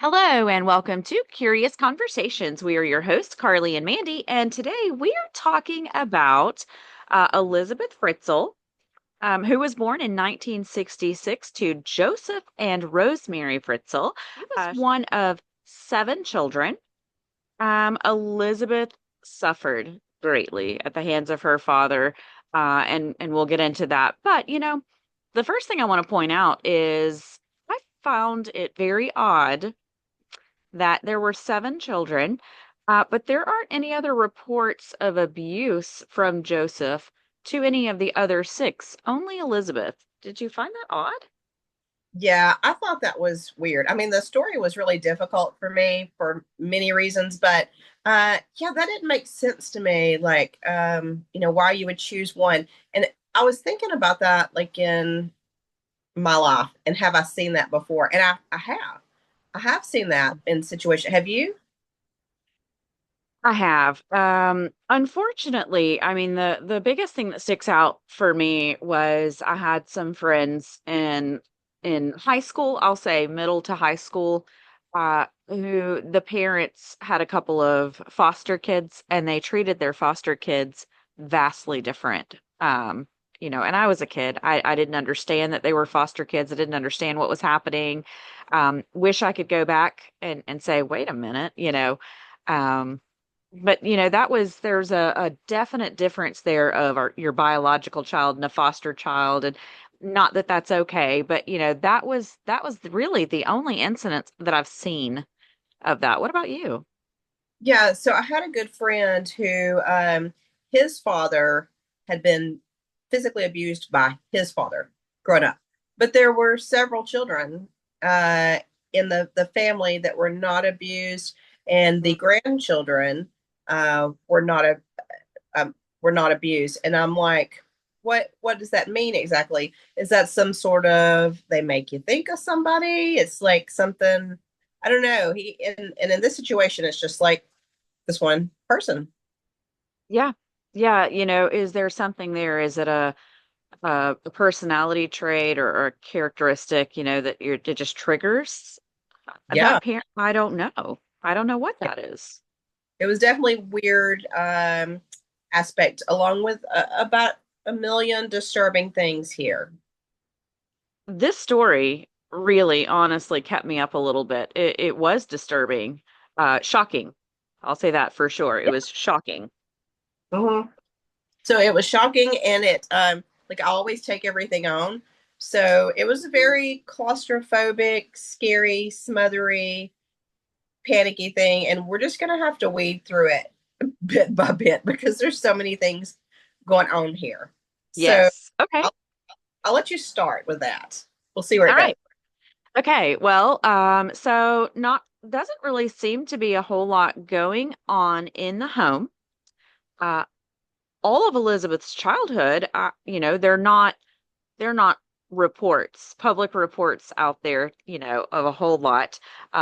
Hello and welcome to Curious Conversations. We are your hosts, Carly and Mandy, and today we are talking about Elisabeth Fritzel, who was born in 1966 to Joseph and Rosemary Fritzel. She was one of seven children. Elizabeth suffered greatly at the hands of her father, and we'll get into that. But the first thing I want to point out is I found it very odd that there were seven children, but there aren't any other reports of abuse from Joseph to any of the other six, only Elizabeth. Did you find that odd? Yeah, I thought that was weird. I mean, the story was really difficult for me for many reasons, but yeah, that didn't make sense to me. Like, why you would choose one. And I was thinking about that like in my life and have I seen that before? And I have. I have seen that in situation. Have you? I have. Unfortunately, I mean the biggest thing that sticks out for me was I had some friends in high school, I'll say middle to high school, who the parents had a couple of foster kids and they treated their foster kids vastly different. And I was a kid. I didn't understand that they were foster kids. I didn't understand what was happening. Wish I could go back and say, wait a minute, um, but there's a definite difference there of your biological child and a foster child, and not that that's okay, but that was really the only incident that I've seen of that. What about you? Yeah, so I had a good friend who his father had been physically abused by his father growing up. But there were several children uh in the family that were not abused, and the grandchildren were not were not abused. And I'm like, what does that mean exactly? Is that some sort of they make you think of somebody? It's like something I don't know. He and in this situation, it's just like this one person. Yeah, yeah. Is there something there? Is it a personality trait or a characteristic? That it just triggers Yeah, I don't know. I don't know what that is. it was definitely weird aspect, along with about a million disturbing things here. This story really honestly kept me up a little bit. It was disturbing, shocking. I'll say that for sure. It Yeah. was shocking. Mhm. So it was shocking, and it like I always take everything on. So it was a very claustrophobic, scary, smothery, panicky thing, and we're just gonna have to weed through it bit by bit because there's so many things going on here. So Yes. Okay. I'll, I'll let you start with that. We'll see where All it goes. right. Okay. Well, so not doesn't really seem to be a whole lot going on in the home. Uh, all of Elizabeth's childhood, they're not public reports out there, of a whole lot.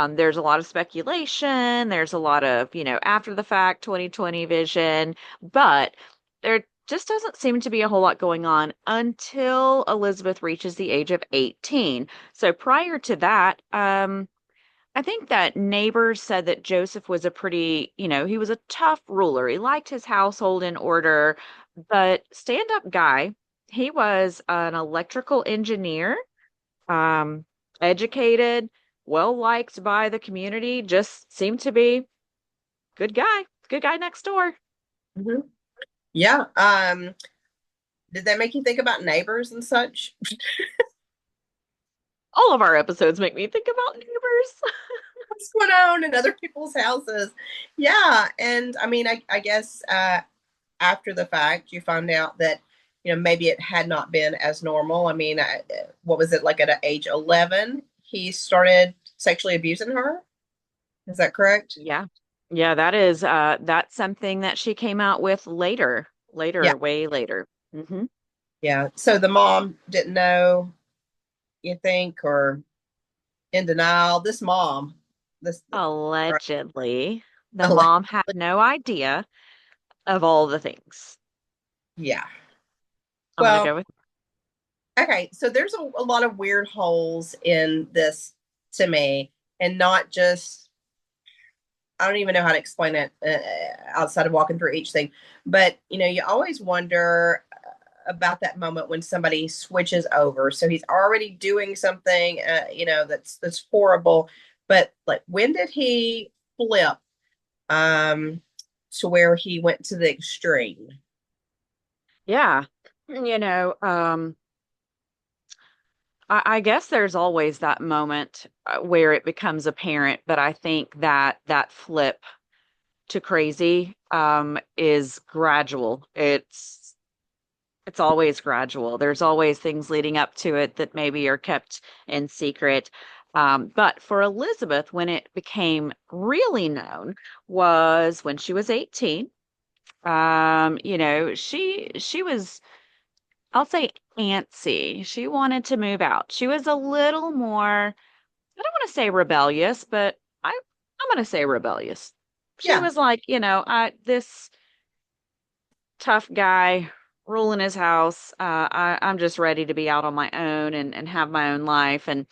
There's a lot of speculation. There's a lot of, after the fact 2020 vision, but there just doesn't seem to be a whole lot going on until Elizabeth reaches the age of 18. So prior to that, I think that neighbors said that Joseph was a pretty, he was a tough ruler. He liked his household in order, but stand-up guy. He was an electrical engineer, um, educated, well liked by the community, just seemed to be good guy next door. Mhm. Yeah. Did that make you think about neighbors and such? All of our episodes make me think about neighbors. What's going on in other people's houses? Yeah. And I mean, I guess after the fact, you find out that, maybe it had not been as normal. I mean, what was it like at age 11? He started sexually abusing her. Is that correct? Yeah. Yeah, that's something that she came out with Yeah. way later. Hmm. Yeah. So the mom didn't know, you think, or in denial. This mom, this, right, Allegedly, the mom had no idea of all the things. yeah. I'm gonna Well, go with okay, so there's a lot of weird holes in this to me. and not just, I don't even know how to explain it outside of walking through each thing. But, you always wonder about that moment when somebody switches over. So he's already doing something, that's horrible. But like, when did he flip um, to where he went to the extreme? Yeah. You know, I guess there's always that moment where it becomes apparent, but I think that that flip to crazy is gradual. It's always gradual. There's always things leading up to it that maybe are kept in secret. But for Elizabeth, when it became really known was when she was 18. She was, I'll say, antsy. She wanted to move out. She was a little more, I don't want to say rebellious, but I'm going to say rebellious. She Yeah. was like, this tough guy ruling his house. I'm just ready to be out on my own and have my own life. And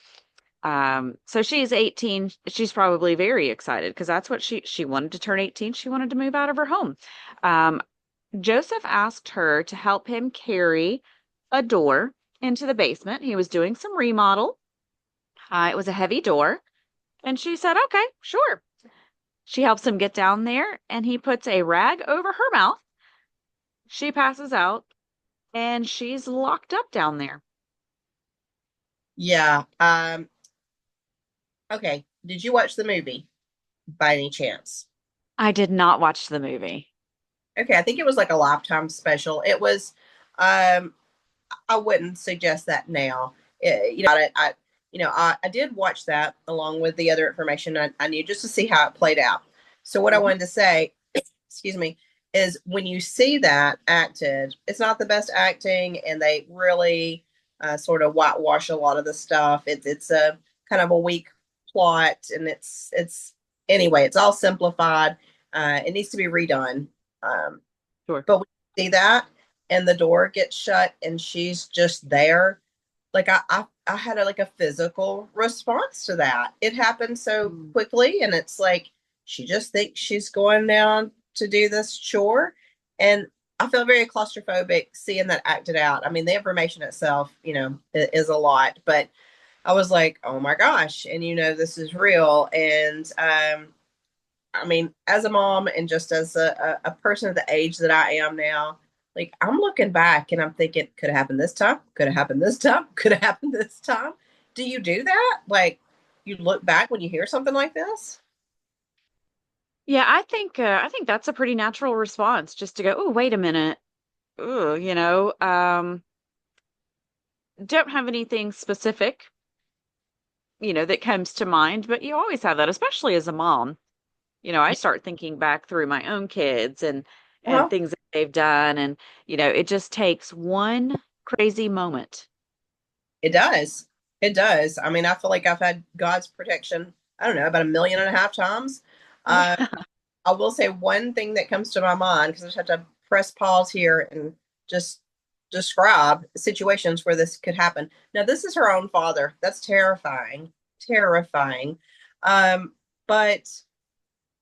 so she's 18. She's probably very excited because that's what she wanted to turn 18. She wanted to move out of her home. Um, Joseph asked her to help him carry a door into the basement. He was doing some remodel. It was a heavy door, and she said, "Okay, sure." She helps him get down there, and he puts a rag over her mouth. She passes out, and she's locked up down there. Yeah. Okay. Did you watch the movie by any chance? I did not watch the movie. Okay, I think it was like a Lifetime special. It was. Um, I wouldn't suggest that now. I did watch that along with the other information I knew just to see how it played out. So what I Mhm. wanted to say, excuse me, is when you see that acted, it's not the best acting, and they really sort of whitewash a lot of the stuff. It's a kind of a weak plot, and it's anyway, it's all simplified. It needs to be redone. Um, Sure. but when you see that and the door gets shut and she's just there, like I had like a physical response to that. It happened so Mm. quickly, and it's like she just thinks she's going down to do this chore, and I feel very claustrophobic seeing that acted out. I mean, the information itself, is a lot, but I was like, oh my gosh, and this is real, and I mean, as a mom and just as a person of the age that I am now, like I'm looking back and I'm thinking, could have happened this time, could have happened this time, could have happened this time. Do you do that? Like, you look back when you hear something like this? Yeah, I think that's a pretty natural response just to go, "Oh, wait a minute." Ooh, don't have anything specific, that comes to mind, but you always have that, especially as a mom. I start thinking back through my own kids and Uh-huh. things that they've done, and it just takes one crazy moment. It does. It does. I mean, I feel like I've had God's protection, I don't know, about 1.5 million times. Uh, Yeah. I will say one thing that comes to my mind, because I just have to press pause here and just describe situations where this could happen. Now, this is her own father. That's terrifying, terrifying. Um, but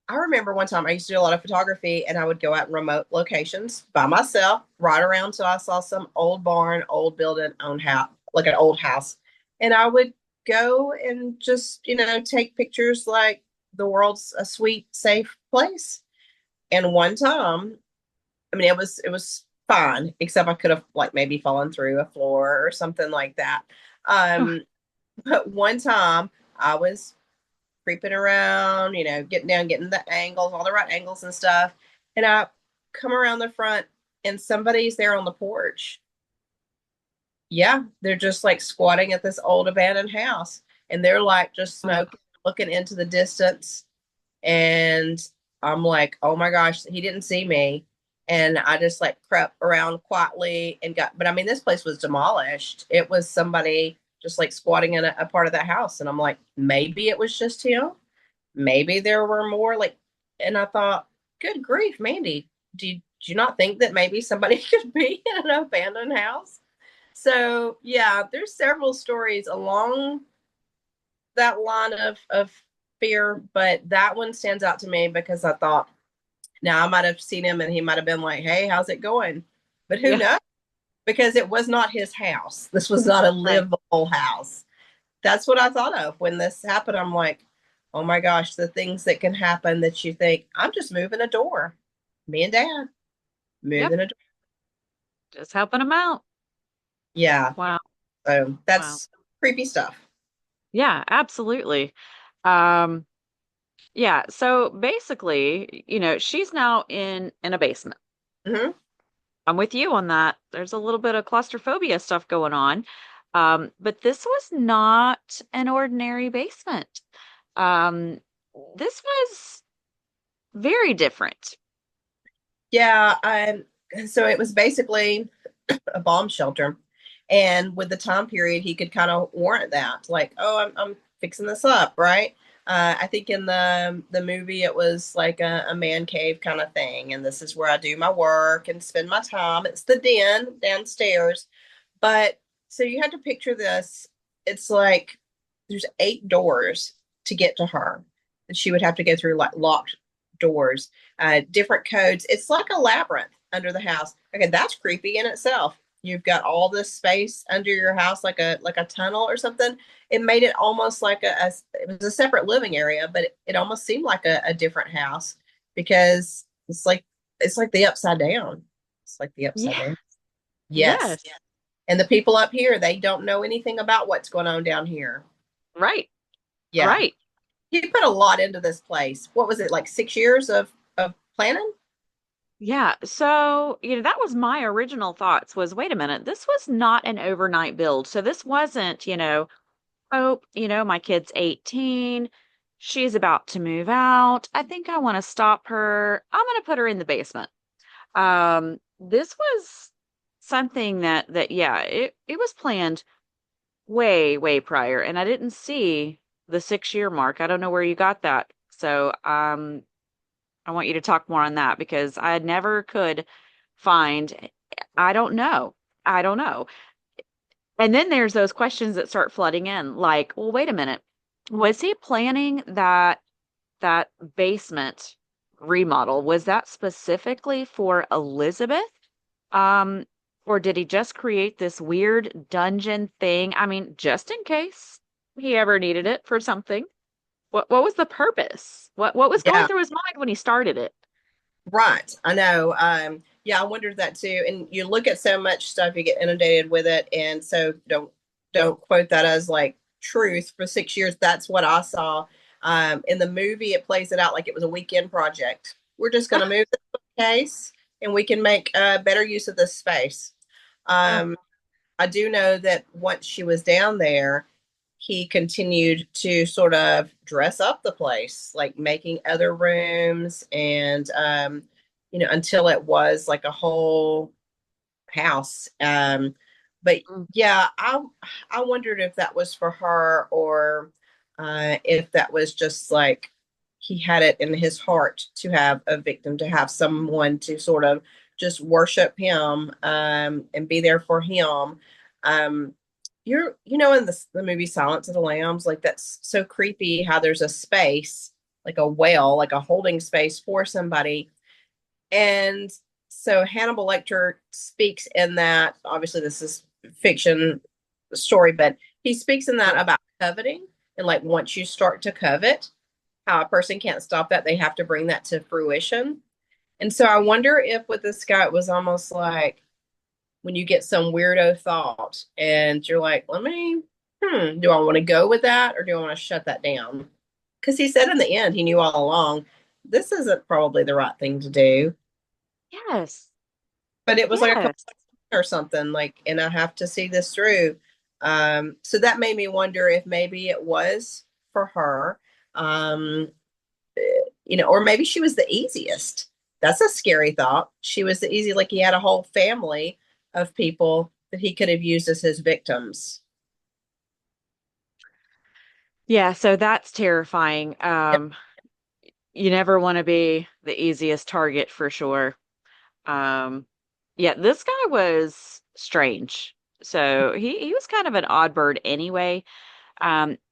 I remember one time I used to do a lot of photography, and I would go out in remote locations by myself, ride around till I saw some old barn, old building, old house, like an old house. And I would go and just, take pictures like the world's a sweet, safe place. And one time, I mean, it was fine, except I could have like maybe fallen through a floor or something like that. Um, but one time I was creeping around, getting down, getting the angles, all the right angles and stuff. And I come around the front and somebody's there on the porch. Yeah, they're just like squatting at this old abandoned house, and they're like just smoking, looking into the distance. And I'm like, oh my gosh, he didn't see me. And I just like crept around quietly and but I mean, this place was demolished. It was somebody just like squatting in a part of that house. And I'm like, maybe it was just him. Maybe there were more. Like, and I thought, good grief, Mandy, did you not think that maybe somebody could be in an abandoned house? So yeah, there's several stories along that line of fear, but that one stands out to me because I thought, now I might have seen him and he might have been like, "Hey, how's it going?" But who Yeah, knows? Because it was not his house. This was not a right. livable house. That's what I thought of when this happened. I'm like, oh my gosh, the things that can happen that you think, I'm just moving a door. Me and dad Yep, moving a door. just helping them out. Yeah. Wow, So wow. that's creepy stuff. Yeah, absolutely. Um, yeah, so basically, she's now in a basement. Hmm. I'm with you on that. There's a little bit of claustrophobia stuff going on. But this was not an ordinary basement. Um, this was very different. Yeah. So it was basically a bomb shelter. And with the time period, he could kind of warrant that. Like, oh, I'm fixing this up, right? I think in the movie it was like a man cave kind of thing, and this is where I do my work and spend my time. It's the den downstairs, but so you had to picture this. It's like there's 8 doors to get to her, and she would have to go through like locked doors, different codes. It's like a labyrinth under the house. Okay, that's creepy in itself. You've got all this space under your house, like a tunnel or something. It made it almost like it was a separate living area, but it almost seemed like a different house because it's like the upside down. It's like the upside Yeah, down. Yes. yes, And the people up here, they don't know anything about what's going on down here. right, Yeah. right. He put a lot into this place. What was it, like 6 years of planning? Yeah, so, that was my original thoughts was, wait a minute, this was not an overnight build. So this wasn't, oh, my kid's 18. She's about to move out. I think I want to stop her. I'm going to put her in the basement. This was something that yeah, it was planned way, way prior, and I didn't see the 6-year mark. I don't know where you got that. So, I want you to talk more on that because I never could find, I don't know. I don't know. And then there's those questions that start flooding in, like, well, wait a minute. Was he planning that basement remodel? Was that specifically for Elizabeth? Um, or did he just create this weird dungeon thing? I mean, just in case he ever needed it for something. What was the purpose? What was going Yeah, through his mind when he started it? right. I know. Yeah, I wondered that too. And you look at so much stuff, you get inundated with it. And so don't quote that as like truth for 6 years. That's what I saw. In the movie, it plays it out like it was a weekend project. We're just going to move this case and we can make better use of this space. Oh, Um, I do know that once she was down there, he continued to sort of dress up the place, like making other rooms and until it was like a whole house. But mm, yeah, I wondered if that was for her or if that was just like he had it in his heart to have a victim, to have someone to sort of just worship him and be there for him. Um, in the movie Silence of the Lambs, like that's so creepy how there's a space, like a well, like a holding space for somebody, and so Hannibal Lecter speaks in that. Obviously, this is fiction story, but he speaks in that sure. about coveting and like once you start to covet, how a person can't stop that; they have to bring that to fruition. And so I wonder if with this guy, it was almost like when you get some weirdo thought and you're like, let me, do I want to go with that or do I want to shut that down? Because he said in the end, he knew all along, this isn't probably the right thing to do. Yes. But it was like a couple Yes. or something like, and I have to see this through. So that made me wonder if maybe it was for her, um, or maybe she was the easiest. That's a scary thought. She was the easy, like he had a whole family of people that he could have used as his victims. Yeah, so that's terrifying. Yep. You never want to be the easiest target for sure. Um, yeah, this guy was strange. So he was kind of an odd bird anyway.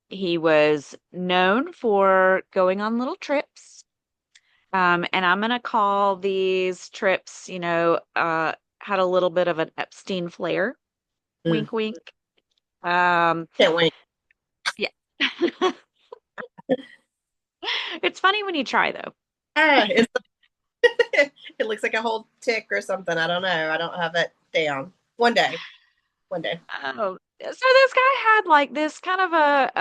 He was known for going on little trips. And I'm gonna call these trips, had a little bit of an Epstein flair. Mm. Wink, wink. Um, Can't wait. yeah. It's funny when you try though. It's it looks like a whole tick or something. I don't know. I don't have it down. One day. One day. Oh, so this guy had like this kind of a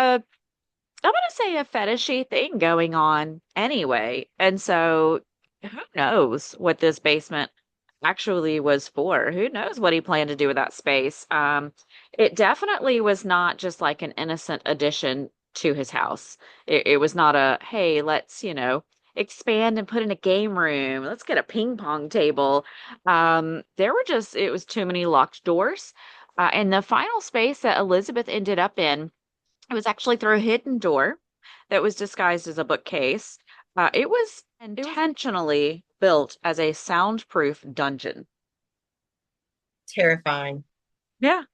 I'm gonna say a fetishy thing going on anyway. And so who knows what this basement actually was for? Who knows what he planned to do with that space? It definitely was not just like an innocent addition to his house. It was not a, hey, let's, expand and put in a game room. Let's get a ping pong table. There were just, it was too many locked doors. And the final space that Elizabeth ended up in, it was actually through a hidden door that was disguised as a bookcase. It was intentionally built as a soundproof dungeon. Terrifying. Yeah,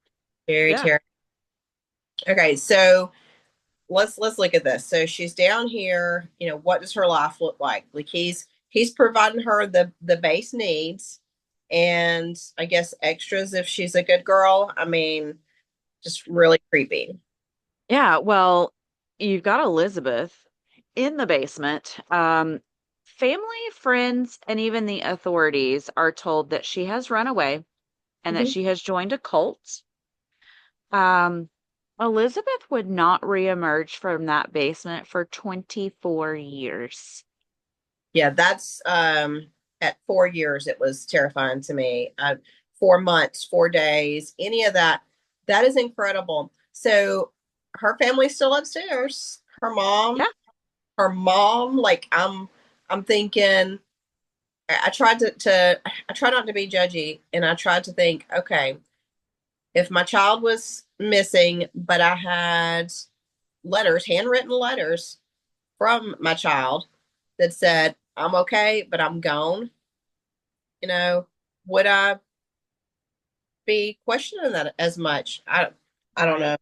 Very yeah, terrifying. Okay, so let's look at this. So she's down here, what does her life look like? Like he's providing her the base needs and I guess extras if she's a good girl. I mean, just really creepy. yeah. Well, you've got Elizabeth in the basement. Family, friends, and even the authorities are told that she has run away and that Mhm. she has joined a cult. Um, Elizabeth would not reemerge from that basement for 24 years. Yeah, that's at 4 years it was terrifying to me. 4 months, 4 days, any of that. That is incredible. So her family's still upstairs. Yeah. Her mom, like I'm thinking I tried to I try not to be judgy and I tried to think, okay, if my child was missing, but I had letters, handwritten letters from my child that said, I'm okay, but I'm gone, you know, would I be questioning that as much? I don't Right. know.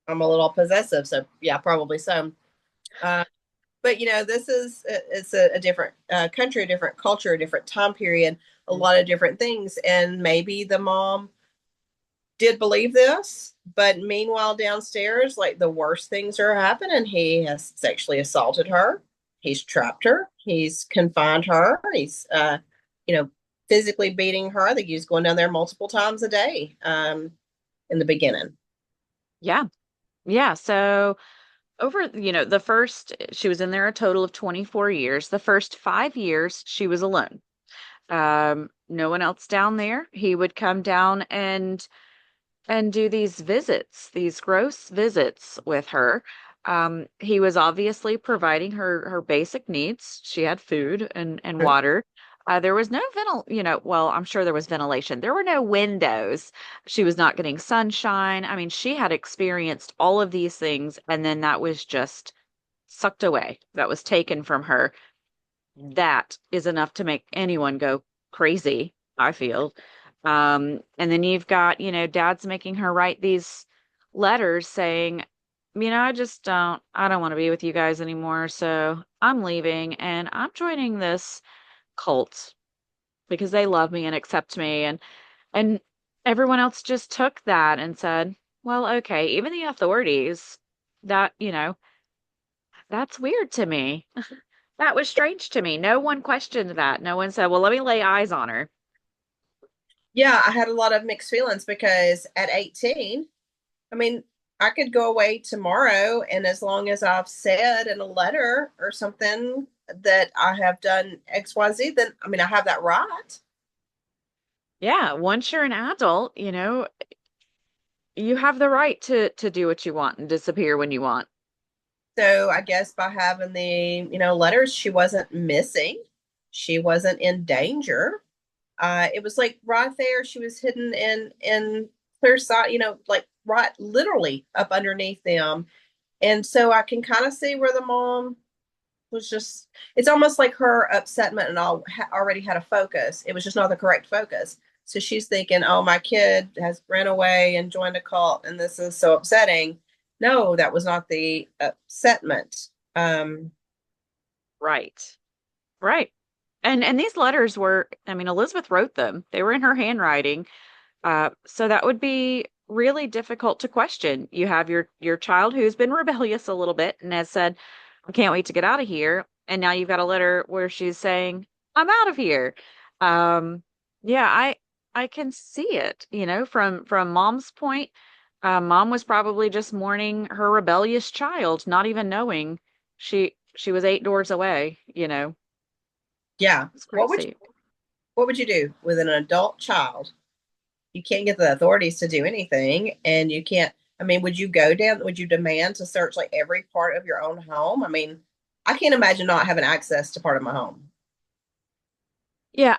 I'm a little possessive, so yeah, probably so. Uh, but this is it's a different country, a different culture, a different time period, a lot of different things, and maybe the mom did believe this, but meanwhile downstairs, like the worst things are happening. He has sexually assaulted her. He's trapped her. He's confined her. He's you know, physically beating her. I think he was going down there multiple times a day in the beginning. Yeah. Yeah. So over, the first, she was in there a total of 24 years. The first 5 years, she was alone. No one else down there. He would come down and do these visits, these gross visits with her. He was obviously providing her basic needs. She had food and water. There was no well, I'm sure there was ventilation. There were no windows. She was not getting sunshine. I mean, she had experienced all of these things, and then that was just sucked away. That was taken from her. That is enough to make anyone go crazy, I feel. And then you've got, dad's making her write these letters saying, I don't want to be with you guys anymore. So I'm leaving and I'm joining this cult because they love me and accept me. And everyone else just took that and said, well, okay, even the authorities, that, that's weird to me. That was strange to me. No one questioned that. No one said, well, let me lay eyes on her. Yeah, I had a lot of mixed feelings because at 18, I mean, I could go away tomorrow, and as long as I've said in a letter or something that I have done XYZ, then I mean, I have that right. Yeah, once you're an adult, you have the right to do what you want and disappear when you want. So I guess by having the, letters, she wasn't missing. She wasn't in danger. It was like right there. She was hidden in clear sight, like right literally up underneath them. And so I can kind of see where the mom was just, it's almost like her upsetment and all already had a focus. It was just not the correct focus. So she's thinking, oh, my kid has ran away and joined a cult, and this is so upsetting. No, that was not the settlement. Right. Right. And these letters were, I mean, Elizabeth wrote them. They were in her handwriting. So that would be really difficult to question. You have your child who's been rebellious a little bit and has said, "I can't wait to get out of here." And now you've got a letter where she's saying, "I'm out of here." Um, yeah, I can see it, from mom's point. Mom was probably just mourning her rebellious child, not even knowing she was 8 doors away. Yeah. It's What would you, crazy. what would you do with an adult child? You can't get the authorities to do anything, and you can't. I mean, would you go down? Would you demand to search like every part of your own home? I mean, I can't imagine not having access to part of my home. Yeah,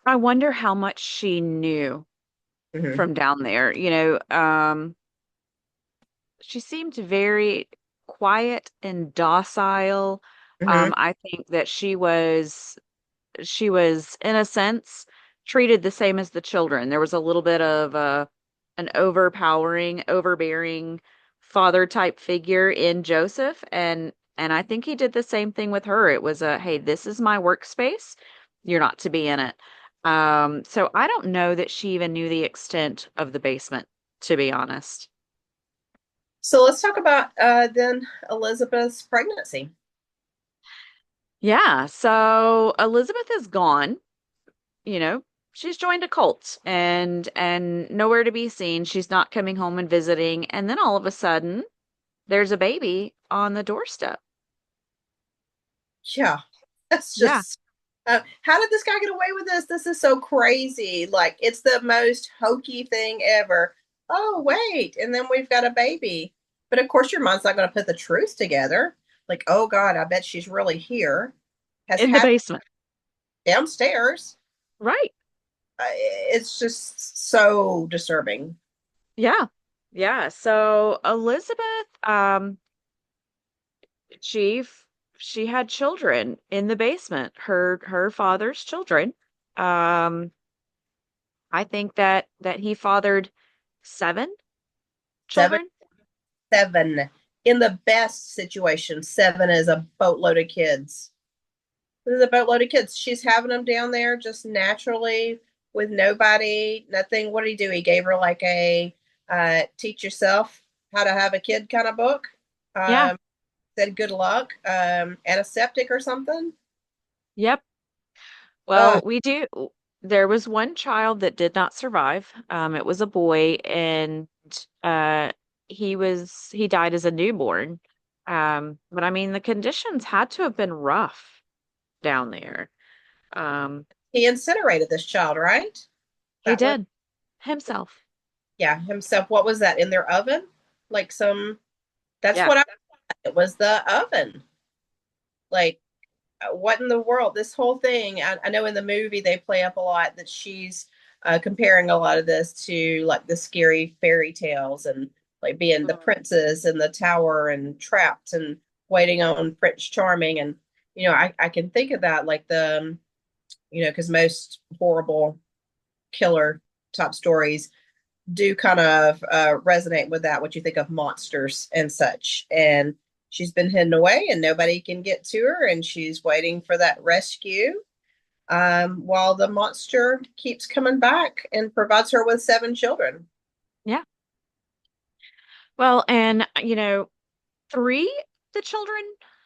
I wonder how much she knew Hmm. from down there. She seemed very quiet and docile. Hmm. I think that she was in a sense treated the same as the children. There was a little bit of an overpowering, overbearing father type figure in Joseph, and I think he did the same thing with her. It was a, hey, this is my workspace. You're not to be in it. So I don't know that she even knew the extent of the basement, to be honest. So let's talk about then Elizabeth's pregnancy. Yeah, so Elizabeth is gone. you know, she's joined a cult and nowhere to be seen. She's not coming home and visiting. And then all of a sudden, there's a baby on the doorstep. Yeah, that's Yeah, just. How did this guy get away with this? This is so crazy. Like, it's the most hokey thing ever. Oh, wait. And then we've got a baby. But of course, your mind's not going to put the truth together. Like, oh, God, I bet she's really here. Has in the happened basement. downstairs. Right. It's just so disturbing. Yeah. Yeah. So Elizabeth, she f- she had children in the basement. Her father's children. Um, I think that he fathered 7 Seven, children. seven. In the best situation, seven is a boatload of kids. This is a boatload of kids. She's having them down there just naturally with nobody, nothing. What did he do? He gave her like a teach yourself how to have a kid kind of book. Yeah. Um, Said good luck, antiseptic or something. Yep. Oh, Well, there was one child that did not survive. It was a boy, and uh, he died as a newborn. But I mean, the conditions had to have been rough down there. Um, he incinerated this child, right? he That was, did himself. yeah, himself. What was that in their oven? Like some, that's Yeah. what it was, the oven. Like, what in the world? This whole thing, I know in the movie they play up a lot that she's comparing a lot of this to like the scary fairy tales and like being the Mm. princess in the tower and trapped and waiting on Prince Charming. And, I can think of that like because most horrible killer type stories do kind of resonate with that, what you think of monsters and such. And she's been hidden away and nobody can get to her, and she's waiting for that rescue while the monster keeps coming back and provides her with 7 children. Yeah. Well, and 3 the children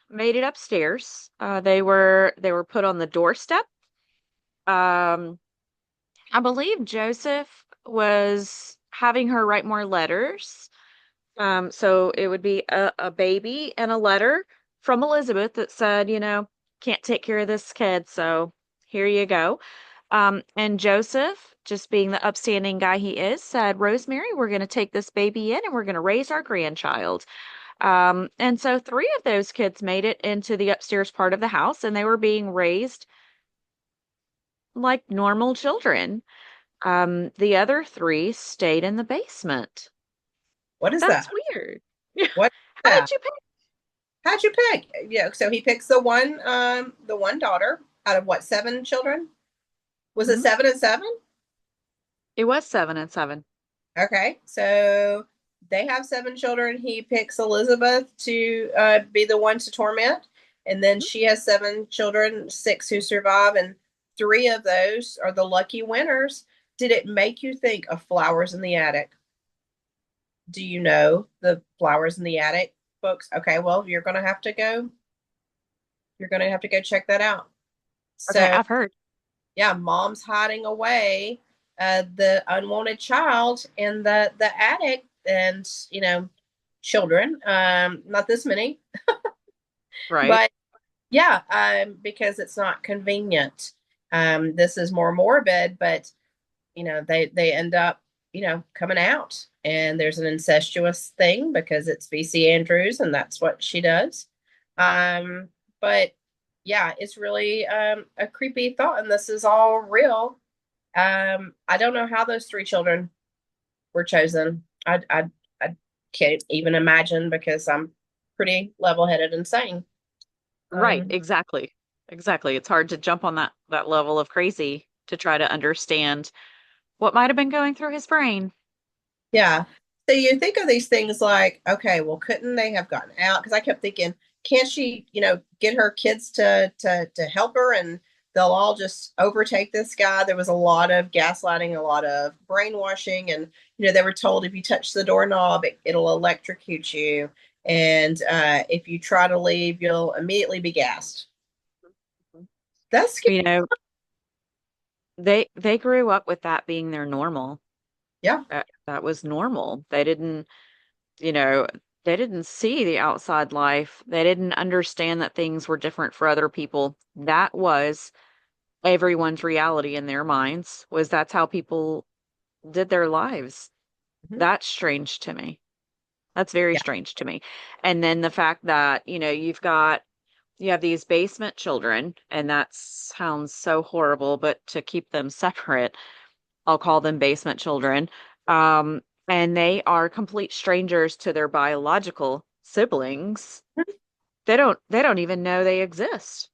made it upstairs. They were put on the doorstep. Um, I believe Joseph was having her write more letters. So it would be a baby and a letter from Elizabeth that said, can't take care of this kid, so here you go. And Joseph, just being the upstanding guy he is, said, Rosemary, we're going to take this baby in and we're going to raise our grandchild. And so 3 of those kids made it into the upstairs part of the house and they were being raised like normal children. The other 3 stayed in the basement. What is That's that? weird. What is How that? did you pick? How'd you pick? Yeah, so he picks the one daughter out of what, 7 children? Was it Mhm. 7 and 7? It was 7 and 7. Okay, so they have seven children. He picks Elizabeth to be the one to torment. And then she has seven children, six who survive, and three of those are the lucky winners. Did it make you think of Flowers in the Attic? Do you know the Flowers in the Attic books? Okay, well, you're gonna have to go check that out. Okay, So I've heard. yeah, mom's hiding away the unwanted child in the attic, and children, not this many, Right. but yeah, because it's not convenient. This is more morbid, but they end up coming out, and there's an incestuous thing because it's VC Andrews and that's what she does. But yeah, it's really a creepy thought, and this is all real. I don't know how those three children were chosen. I can't even imagine because I'm pretty level-headed and sane. Right, um exactly. Exactly. It's hard to jump on that level of crazy to try to understand what might have been going through his brain. Yeah. So you think of these things like, okay, well, couldn't they have gotten out? Because I kept thinking, can't she, get her kids to help her, and they'll all just overtake this guy? There was a lot of gaslighting, a lot of brainwashing, and they were told if you touch the doorknob, it'll electrocute you, and if you try to leave, you'll immediately be gassed. That's scary. You know, they grew up with that being their normal. Yeah. That was normal. You know, they didn't see the outside life. They didn't understand that things were different for other people. That was everyone's reality in their minds, was that's how people did their lives. Mhm. That's strange to me. That's very Yeah. strange to me. And then the fact that, you have these basement children, and that sounds so horrible, but to keep them separate, I'll call them basement children. And they are complete strangers to their biological siblings. They don't even know they exist.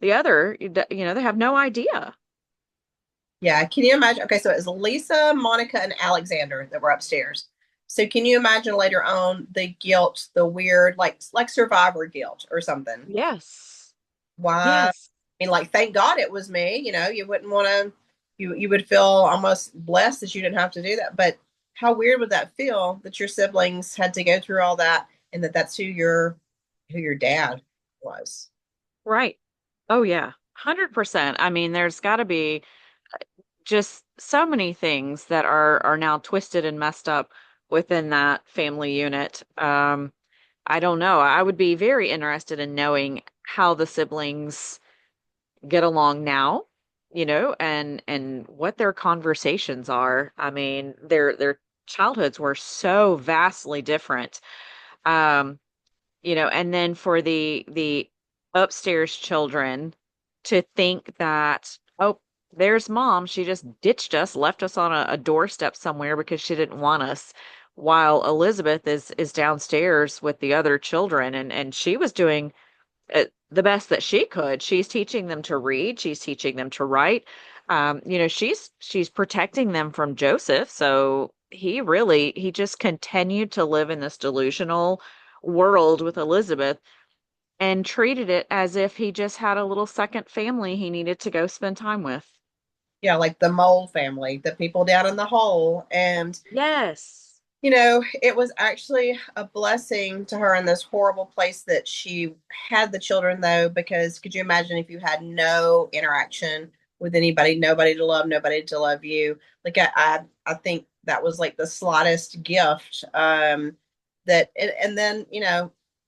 The other, they have no idea. Yeah, can you imagine? Okay, so it was Lisa, Monica, and Alexander that were upstairs. So can you imagine later on the guilt, the weird, like survivor guilt or something? Yes. Why? I Yes. mean, like, thank God it was me. You wouldn't want to. You would feel almost blessed that you didn't have to do that. But how weird would that feel that your siblings had to go through all that, and that's who your dad was? Right. Oh yeah. 100%. I mean, there's got to be just so many things that are now twisted and messed up within that family unit. I don't know. I would be very interested in knowing how the siblings get along now, and what their conversations are. I mean, their childhoods were so vastly different. Um, and then for the upstairs children to think that, oh, there's mom, she just ditched us, left us on a doorstep somewhere because she didn't want us, while Elizabeth is downstairs with the other children, and she was doing the best that she could. She's teaching them to read, she's teaching them to write. She's protecting them from Joseph. So he just continued to live in this delusional world with Elizabeth and treated it as if he just had a little second family he needed to go spend time with. Yeah, like the mole family, the people down in the hole, and Yes. it was actually a blessing to her in this horrible place that she had the children, though, because could you imagine if you had no interaction with anybody, nobody to love you? Like I think that was like the slightest gift. And then,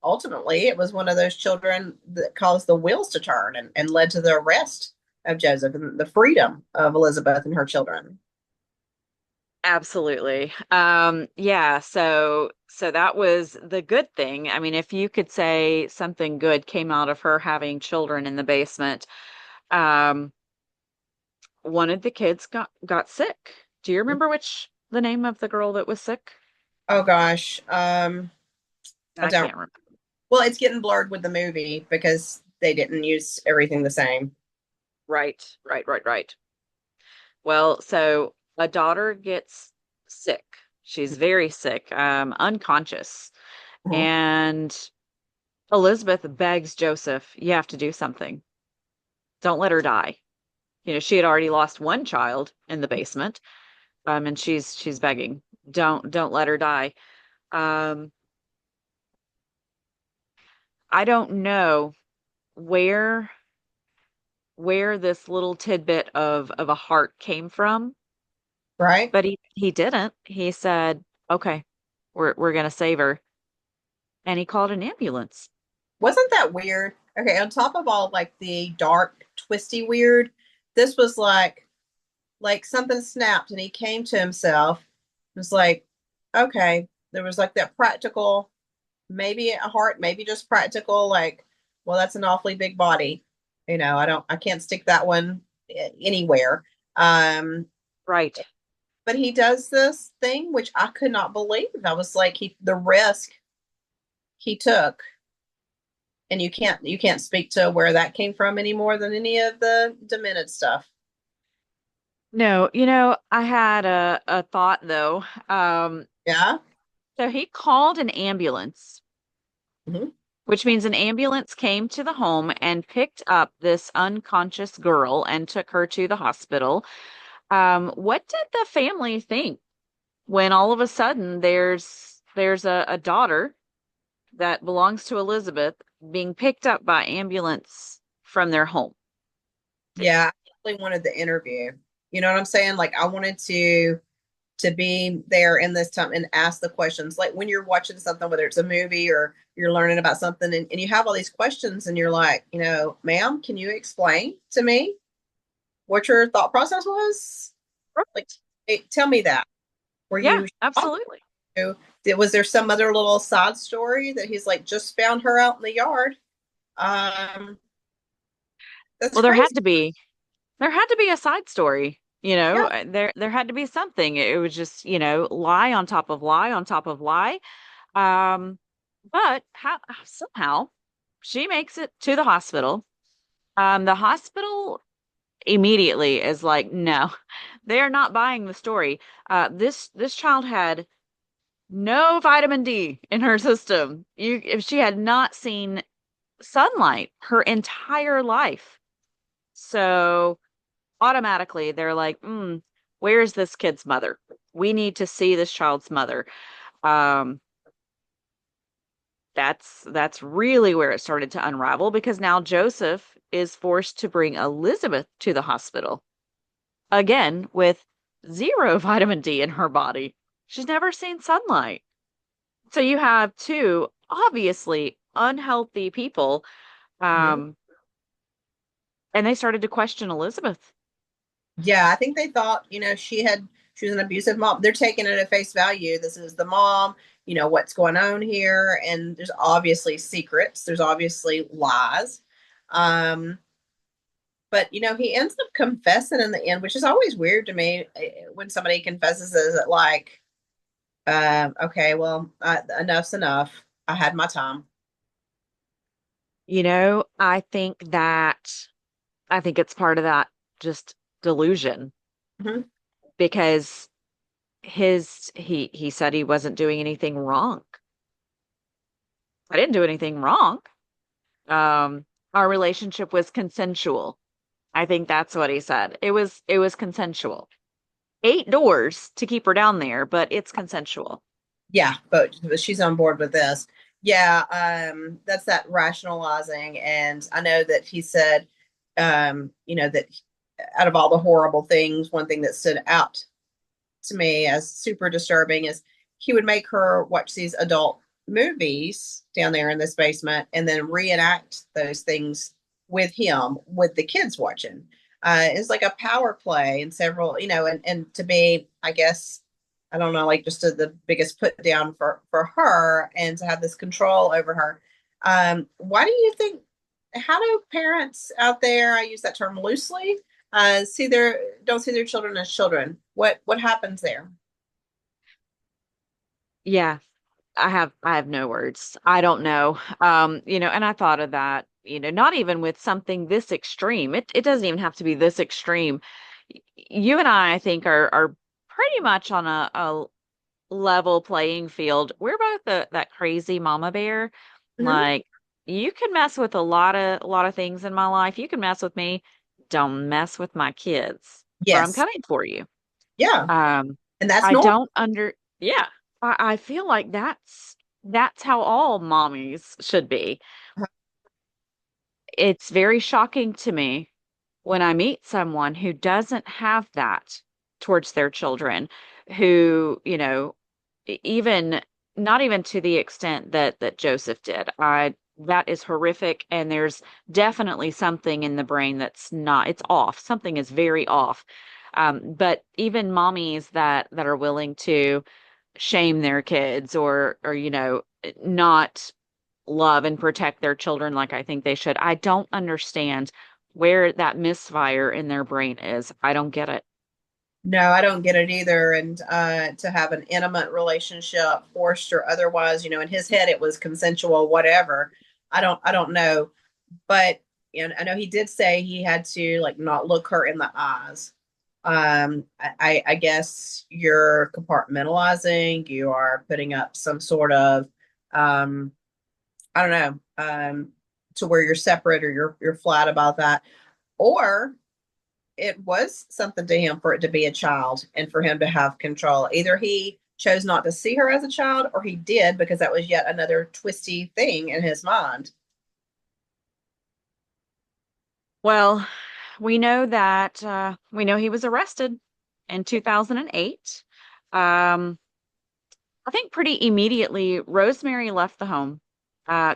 ultimately it was one of those children that caused the wheels to turn and led to the arrest of Joseph and the freedom of Elizabeth and her children. Absolutely. Yeah, so that was the good thing. I mean, if you could say something good came out of her having children in the basement, um, one of the kids got sick. Do you remember which the name of the girl that was sick? Oh gosh. I I don't. can't remember. Well, it's getting blurred with the movie because they didn't use everything the same. Right, right, right, right. Well, so a daughter gets sick. She's very sick, unconscious. Mhm. And Elizabeth begs Joseph, you have to do something. Don't let her die. She had already lost one child in the basement, and she's begging, don't let her die. Um, I don't know where where this little tidbit of a heart came from, Right? but he didn't. He said, "Okay, we're gonna save her," and he called an ambulance. Wasn't that weird? Okay, on top of all like the dark, twisty weird, this was like something snapped and he came to himself. It was like, okay, there was like that practical, maybe a heart, maybe just practical, like, well, that's an awfully big body. I can't stick that one anywhere. Um, Right. but he does this thing which I could not believe. I was like, the risk he took, and you can't speak to where that came from any more than any of the demented stuff. No, I had a thought though. Yeah. So he called an ambulance, Hmm. which means an ambulance came to the home and picked up this unconscious girl and took her to the hospital. What did the family think when all of a sudden there's a daughter that belongs to Elizabeth being picked up by ambulance from their home? Yeah, I really wanted the interview. You know what I'm saying? Like I wanted to be there in this time and ask the questions. Like when you're watching something, whether it's a movie or you're learning about something, and you have all these questions, and you're like, ma'am, can you explain to me what your thought process was? Like, hey, tell me that. Were Yeah, you shocked? absolutely. Was there some other little side story that he's like just found her out in the yard? Um, that's Well, there crazy. had to be. There had to be a side story, Yeah, there had to be something. It was just, lie on top of lie on top of lie. Um, but how somehow she makes it to the hospital. The hospital immediately is like, no, they are not buying the story. This child had no vitamin D in her system. If she had not seen sunlight her entire life. So automatically they're like, where's this kid's mother? We need to see this child's mother. Um, that's really where it started to unravel because now Joseph is forced to bring Elizabeth to the hospital again with zero vitamin D in her body. She's never seen sunlight. So you have two obviously unhealthy people, mhm. um, and they started to question Elizabeth. Yeah. I think they thought, she was an abusive mom. They're taking it at face value. This is the mom. What's going on here, and there's obviously secrets. There's obviously lies. Um, but he ends up confessing in the end, which is always weird to me when somebody confesses. Is it like, okay, well, enough's enough. I had my time. I think it's part of that just delusion Hmm. because he said he wasn't doing anything wrong. I didn't do anything wrong. Um, our relationship was consensual. I think that's what he said. It was consensual. 8 doors to keep her down there, but it's consensual. Yeah, but she's on board with this. Yeah, that's that rationalizing. And I know that he said, that out of all the horrible things, one thing that stood out to me as super disturbing is he would make her watch these adult movies down there in this basement and then reenact those things with him, with the kids watching. It's like a power play and several, and to be, I guess, I don't know, like just the biggest put down for her and to have this control over her. Why do you think? How do parents out there? I use that term loosely. See their don't see their children as children. What happens there? Yeah, I have no words. I don't know. And I thought of that, not even with something this extreme. It doesn't even have to be this extreme. You and I think are pretty much on a level playing field. We're both that crazy mama bear. Hmm. Like you can mess with a lot of things in my life. You can mess with me. Don't mess with my kids, or I'm Yes. coming for you. Yeah. Um, And that's I normal. don't under yeah. I feel like that's how all mommies should be. It's very shocking to me when I meet someone who doesn't have that towards their children, who, even not even to the extent that Joseph did. I That is horrific, and there's definitely something in the brain that's not, it's off. Something is very off. But even mommies that are willing to shame their kids or not love and protect their children like I think they should. I don't understand where that misfire in their brain is. I don't get it. No, I don't get it either. And to have an intimate relationship, forced or otherwise, in his head it was consensual, whatever. I don't know. But I know he did say he had to like not look her in the eyes. I guess you're compartmentalizing, you are putting up some sort of um I don't know, to where you're separate or you're flat about that. Or it was something to him for it to be a child and for him to have control. Either he chose not to see her as a child or he did because that was yet another twisty thing in his mind. Well, we know he was arrested in 2008. Um, I think pretty immediately, Rosemary left the home,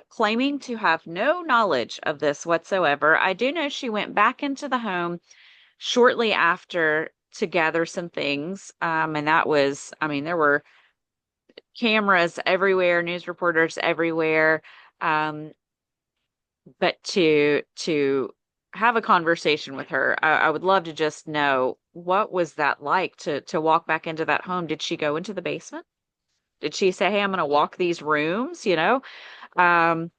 claiming to have no knowledge of this whatsoever. I do know she went back into the home shortly after to gather some things. And that was, I mean, there were cameras everywhere, news reporters everywhere. Um, but to have a conversation with her, I would love to just know what was that like to walk back into that home. Did she go into the basement? Did she say, "Hey, I'm going to walk these rooms"? Um,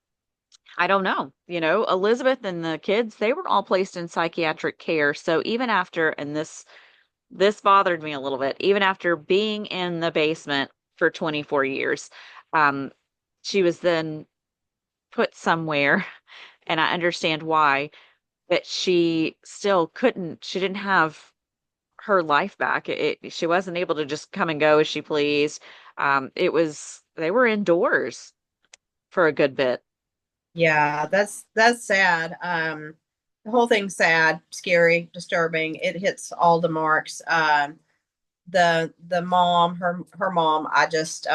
I don't know. Elizabeth and the kids, they were all placed in psychiatric care. So even after, and this bothered me a little bit, even after being in the basement for 24 years, um, she was then put somewhere, and I understand why, but she didn't have her life back. She wasn't able to just come and go as she pleased. They were indoors for a good bit. Yeah, that's sad. The whole thing's sad, scary, disturbing. It hits all the marks. The mom, her mom, I just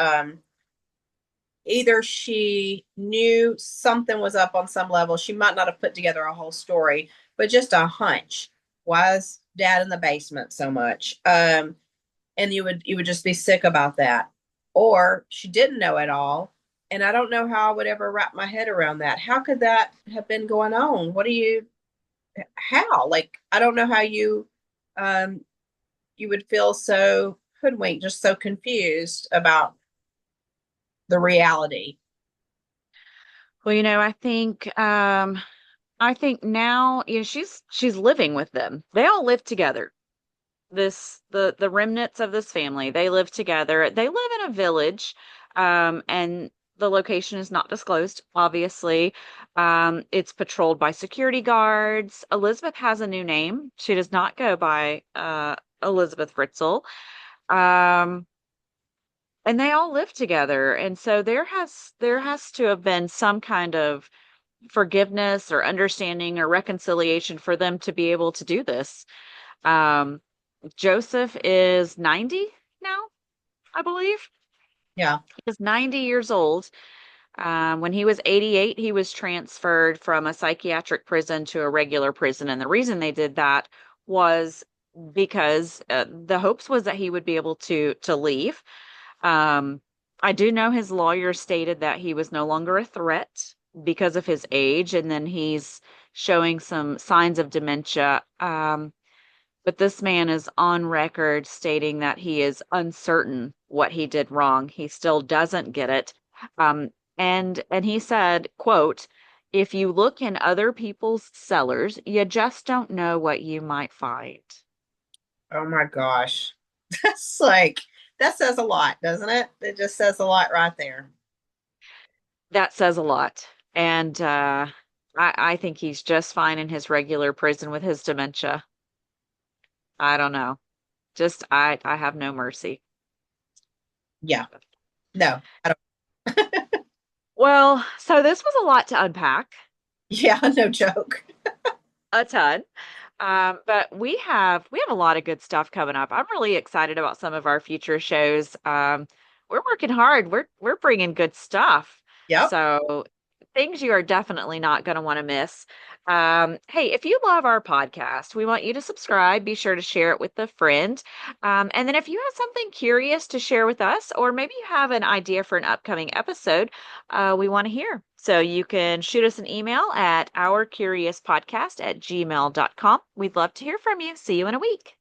either she knew something was up on some level. She might not have put together a whole story, but just a hunch. Why is dad in the basement so much? And you would just be sick about that. Or she didn't know at all. And I don't know how I would ever wrap my head around that. How could that have been going on? How? Like, I don't know how um, you would feel so hoodwinked, just so confused about the reality. Well, I think now, she's living with them. They all live together. The remnants of this family, they live together. They live in a village, and the location is not disclosed, obviously. It's patrolled by security guards. Elizabeth has a new name. She does not go by Elisabeth Fritzel. Um, and they all live together. And so there has to have been some kind of forgiveness or understanding or reconciliation for them to be able to do this. Um, Joseph is 90 now, I believe. Yeah. He's 90 years old. When he was 88, he was transferred from a psychiatric prison to a regular prison. And the reason they did that was because the hopes was that he would be able to leave. Um, I do know his lawyer stated that he was no longer a threat because of his age, and then he's showing some signs of dementia. But this man is on record stating that he is uncertain what he did wrong. He still doesn't get it. And he said, quote, "If you look in other people's cellars, you just don't know what you might find." Oh my gosh. That's like That says a lot, doesn't it? It just says a lot right there. That says a lot. And I think he's just fine in his regular prison with his dementia. I don't know. Just I have no mercy. Yeah. No, I don't. Well, so this was a lot to unpack, Yeah, no joke. a ton. But we have a lot of good stuff coming up. I'm really excited about some of our future shows. We're working hard. We're bringing good stuff. Yep. So things you are definitely not going to want to miss. Hey, if you love our podcast, we want you to subscribe. Be sure to share it with a friend. And then if you have something curious to share with us, or maybe you have an idea for an upcoming episode, we want to hear. So you can shoot us an email at ourcuriouspodcast@gmail.com. We'd love to hear from you. See you in a week.